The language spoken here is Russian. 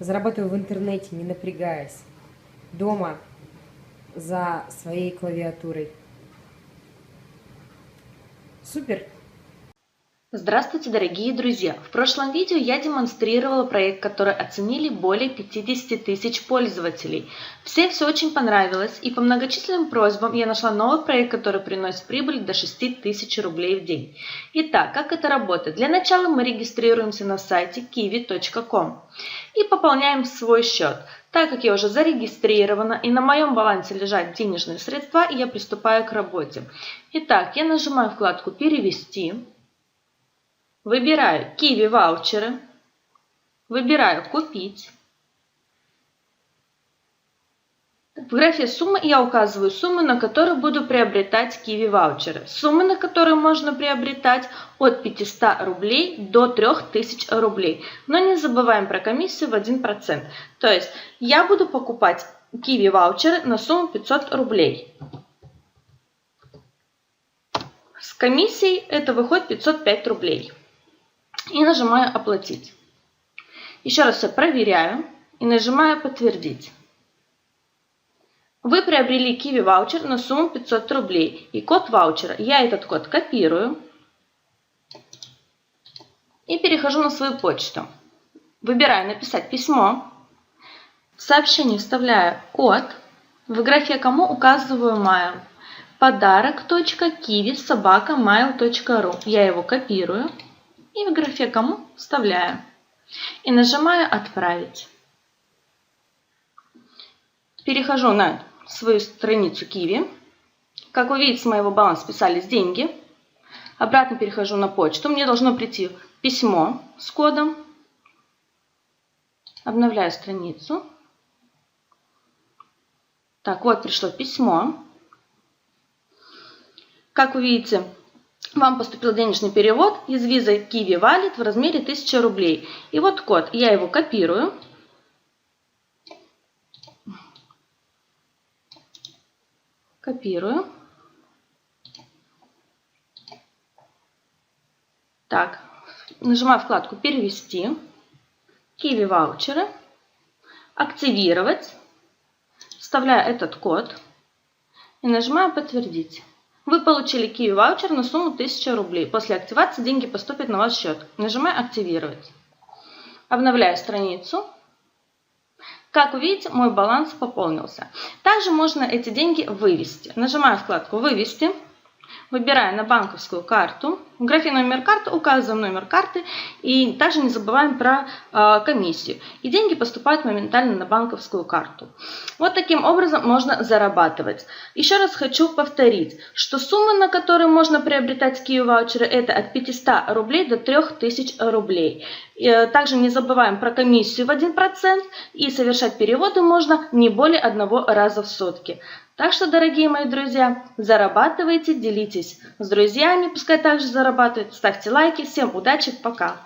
Зарабатываю в интернете, не напрягаясь. Дома за своей клавиатурой. Супер! Здравствуйте, дорогие друзья! В прошлом видео я демонстрировала проект, который оценили более 50 тысяч пользователей. Всем все очень понравилось, и по многочисленным просьбам я нашла новый проект, который приносит прибыль до 6 тысяч рублей в день. Итак, как это работает? Для начала мы регистрируемся на сайте kiwi.com и пополняем свой счет. Так как я уже зарегистрирована и на моем балансе лежат денежные средства, я приступаю к работе. Итак, я нажимаю вкладку «Перевести». Выбираю Kiwi ваучеры, выбираю «Купить». В графе «Суммы» я указываю сумму, на которую буду приобретать Kiwi ваучеры. Суммы, на которые можно приобретать от 500 рублей до 3000 рублей. Но не забываем про комиссию в 1%. То есть я буду покупать Kiwi ваучеры на сумму 500 рублей. С комиссией это выходит 505 рублей. И нажимаю «Оплатить». Еще раз все проверяю и нажимаю «Подтвердить». Вы приобрели Kiwi ваучер на сумму 500 рублей и код ваучера. Я этот код копирую и перехожу на свою почту. Выбираю «Написать письмо». В сообщении вставляю код. В графе «Кому» указываю mail. Подарок.kiwi@mail.ru. Я его копирую. И в графе «Кому» вставляю. И нажимаю «Отправить». Перехожу на свою страницу Kiwi. Как вы видите, с моего баланса списались деньги. Обратно перехожу на почту. Мне должно прийти письмо с кодом. Обновляю страницу. Так, вот пришло письмо. Как вы видите, вам поступил денежный перевод из Visa Kiwi Wallet в размере 1000 рублей. И вот код. Я его копирую. Копирую. Так, нажимаю вкладку «Перевести». Kiwi ваучеры. Активировать. Вставляю этот код. И нажимаю «Подтвердить». Вы получили Kiwi ваучер на сумму 1000 рублей. После активации деньги поступят на ваш счет. Нажимаю «Активировать». Обновляю страницу. Как вы видите, мой баланс пополнился. Также можно эти деньги вывести. Нажимаю вкладку «Вывести». Выбираю на банковскую карту. В графе «Номер карты» указываем номер карты. И также не забываем про комиссию. И деньги поступают моментально на банковскую карту. Вот таким образом можно зарабатывать. Еще раз хочу повторить, что суммы, на которые можно приобретать Kiwi ваучеры, это от 500 рублей до 3000 рублей. Также не забываем про комиссию в 1%. И совершать переводы можно не более одного раза в сутки. Так что, дорогие мои друзья, зарабатывайте, делитесь с друзьями, пускай также зарабатывают. Ставьте лайки. Всем удачи, пока!